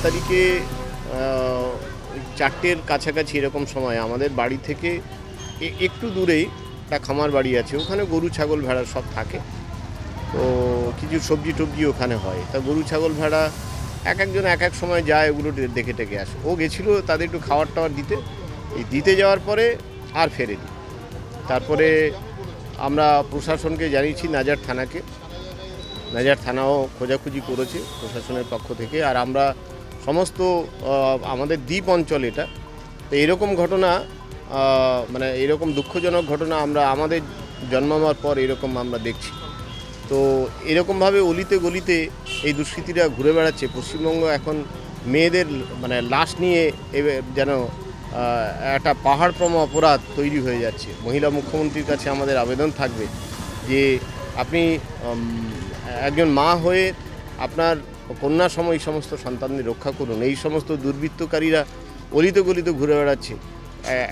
তারিখে 4টের কাছাকাছি এরকম সময় আমাদের বাড়ি থেকে একটু দূরেই একটা খামার বাড়ি আছে, ওখানে গরু ছাগল ভেড়া সব থাকে। তো কিছু সবজি টবজি ওখানে হয়, তা গরু ছাগল ভেড়া একজন এক এক সময় যায়, ওগুলো দেখে টেকে আসে। ও গেছিলো তাদের একটু খাবার টাবার দিতে যাওয়ার পরে আর ফেরেনি। তারপরে আমরা প্রশাসনকে জানিয়েছি, নাজার থানাও খোঁজাখুঁজি করেছে প্রশাসনের পক্ষ থেকে। আর আমরা সমস্ত আমাদের দ্বীপ অঞ্চল এটা, তো এরকম ঘটনা মানে এরকম দুঃখজনক ঘটনা আমরা আমাদের জন্মাবার পর এরকম আমরা দেখছি। তো এরকমভাবে অলিতে গলিতে এই দুষ্কৃতীরা ঘুরে বেড়াচ্ছে। পশ্চিমবঙ্গ এখন মেয়েদের মানে লাশ নিয়ে যেন একটা পাহাড়প্রম অপরাধ তৈরি হয়ে যাচ্ছে। মহিলা মুখ্যমন্ত্রীর কাছে আমাদের আবেদন থাকবে যে আপনি একজন মা হয়ে আপনার কন্যা সময় এই সমস্ত সন্তানদের রক্ষা করুন। এই সমস্ত দুর্বৃত্তকারীরা অলিতে গলিতে ঘুরে বেড়াচ্ছে,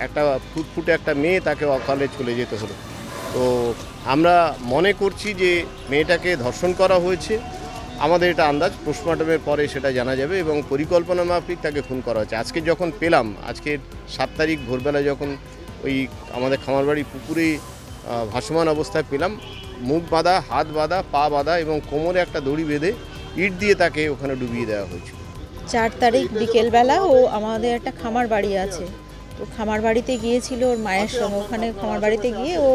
একটা ফুটফুটে একটা মেয়ে তাকে অকালে চলে যেতে হলো। তো আমরা মনে করছি যে মেয়েটাকে ধর্ষণ করা হয়েছে, আমাদের এটা আন্দাজ, পোস্টমর্টমের পরে সেটা জানা যাবে, এবং পরিকল্পনা মাফিক তাকে খুন করা হয়েছে। আজকে যখন পেলাম, আজকের 7 তারিখ ভোরবেলা যখন ওই আমাদের খামারবাড়ি পুকুরে ভাসমান অবস্থায় পেলাম, মুখ বাঁধা, হাত বাঁধা, পা বাঁধা এবং কোমরে একটা দড়ি বেঁধে ইট দিয়ে তাকে ওখানে ডুবিয়ে দেওয়া হয়েছিল। 4 তারিখ বিকেলবেলা ও আমাদের একটা খামার বাড়ি আছে, তো খামার বাড়িতে গিয়েছিল ওর মায়ের সঙ্গে। ওখানে খামার বাড়িতে গিয়ে ও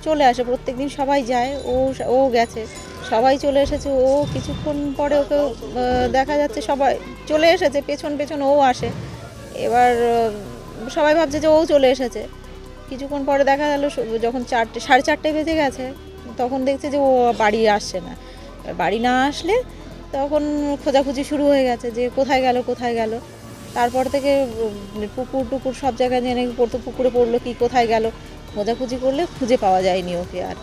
চলে আসে, প্রত্যেকদিন সবাই যায়, ও গেছে, সবাই চলে এসেছে। ও কিছুক্ষণ পরে ওকে দেখা যাচ্ছে সবাই চলে এসেছে, পেছন ও আসে। এবার সবাই ভাবছে যে ও চলে এসেছে। কিছুক্ষণ পরে দেখা গেল যখন 4:30 বেজে গেছে, তখন দেখছে যে ও বাড়ি আসছে না। বাড়ি না আসলে তখন খোঁজাখুঁজি শুরু হয়ে গেছে যে কোথায় গেল। তারপর থেকে পুকুর টুকুর সব জায়গায় জেনে পড়তো, পুকুরে পড়লো কি কোথায় গেল, খোঁজাখুঁজি করলে খুঁজে পাওয়া যায়নি ওকে। আর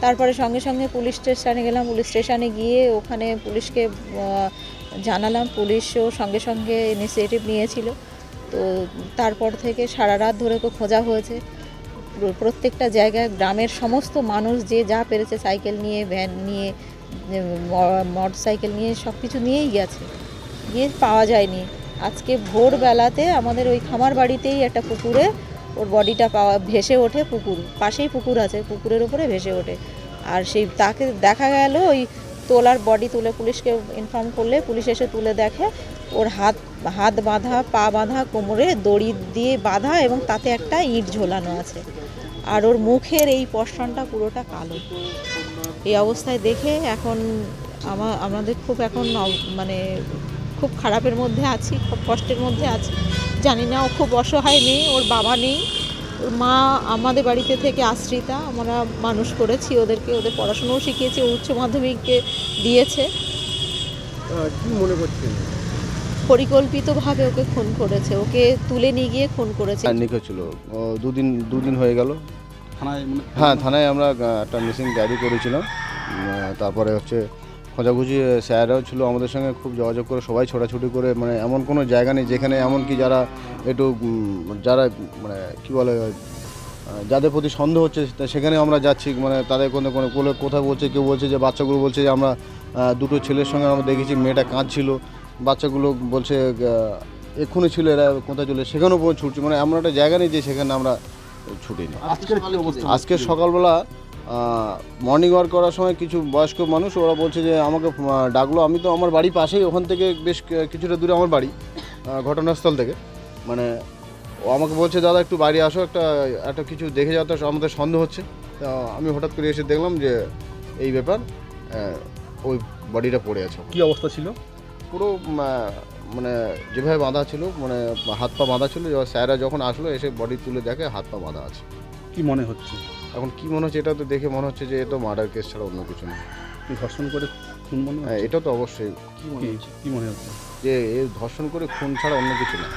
তারপরে সঙ্গে সঙ্গে পুলিশ স্টেশনে গেলাম। পুলিশ স্টেশনে গিয়ে ওখানে পুলিশকে জানালাম, পুলিশও সঙ্গে সঙ্গে ইনিশিয়েটিভ নিয়েছিল। তো তারপর থেকে সারা রাত ধরে ওকে খোঁজা হয়েছে। প্রত্যেকটা জায়গায় গ্রামের সমস্ত মানুষ যে যা পেরেছে, সাইকেল নিয়ে, ভ্যান নিয়ে, মোটর সাইকেল নিয়ে, সব কিছু নিয়েই গেছে, গিয়ে পাওয়া যায়নি। আজকে ভোরবেলাতে আমাদের ওই খামার বাড়িতেই একটা পুকুরে ওর বডিটা ভেসে ওঠে। পাশেই পুকুর আছে, পুকুরের উপরে ভেসে ওঠে। আর তাকে দেখা গেল ওই বডি তুলে পুলিশকে ইনফর্ম করলে পুলিশ এসে তুলে দেখে ওর হাত বাঁধা, পা বাঁধা, কোমরে দড়ি দিয়ে বাঁধা, এবং তাতে একটা ইট ঝোলানো আছে। আর ওর মুখের এই পশনটা পুরোটা কালো। এই অবস্থায় দেখে এখন আমাদের মানে খুব খারাপের মধ্যে আছি, খুব কষ্টের মধ্যে আছি। জানি না, ও খুব অসহায় মেয়ে, ওর বাবা নেই, ওর মা আমাদের বাড়িতে থেকে আশ্রিতা। আমরা মানুষ করেছি ওদের পড়াশোনাও শিখিয়েছি, উচ্চ মাধ্যমিকে দিয়েছে। কি মনে করছেন? পরিকল্পিতভাবে ওকে খুন করেছে, ওকে তুলে নিয়ে গিয়ে খুন করেছে। নিখোঁজ ছিল, দুদিন হয়ে গেল। থানায় আমরা একটা মিসিং ডায়েরি করেছিলাম। তারপরে খোঁজাখুঁজি স্যাররাও ছিল আমাদের সঙ্গে, খুব যোগাযোগ করে সবাই ছোটাছুটি করে, মানে এমন কোনো জায়গা নেই যেখানে এমনকি যারা মানে কী বলে, যাদের প্রতি সন্দেহ হচ্ছে সেখানে আমরা যাচ্ছি। মানে তাদের কোনো কোথায় বলছে, কেউ বলছে যে বাচ্চাগুলো বলছে যে আমরা দুটো ছেলের সঙ্গে আমরা দেখেছি, মেয়েটা কাঁদছিল, বাচ্চাগুলো বলছে এক্ষুনি ছিল, এরা কোথায় চলে, সেখানেও ছুটছি। মানে এমন একটা জায়গা নেই যে সেখানে আমরা ছুটিনি। আজকে সকালবেলা মর্নিং ওয়াক করার সময় কিছু বয়স্ক মানুষ, ওরা বলছে যে আমাকে ডাকলো। আমি তো আমার বাড়ি পাশেই, ওখান থেকে বেশ কিছুটা দূরে আমার বাড়ি, ঘটনাস্থল থেকে। মানে ও আমাকে বলছে দাদা একটু বাইরে আসো, একটা কিছু দেখে যাওয়া, তো আমাদের সন্দেহ হচ্ছে। তা আমি হঠাৎ করে এসে দেখলাম যে এই ব্যাপার, ওই বডিটা পড়ে আছে। কি অবস্থা ছিল? পুরো মানে যেভাবে বাঁধা ছিল, মানে হাত পা বাঁধা ছিল। স্যাররা যখন আসলো এসে বডি তুলে দেখে হাত পা বাঁধা আছে। কি মনে হচ্ছে এখন? কি মনে হচ্ছে, এটা তো দেখে মনে হচ্ছে যে এ তো মার্ডার কেস ছাড়া অন্য কিছু না। ধর্ষণ করে খুন মনে হচ্ছে? এটা তো অবশ্যই। কি মনে হচ্ছে যে এ ধর্ষণ করে খুন ছাড়া অন্য কিছু না।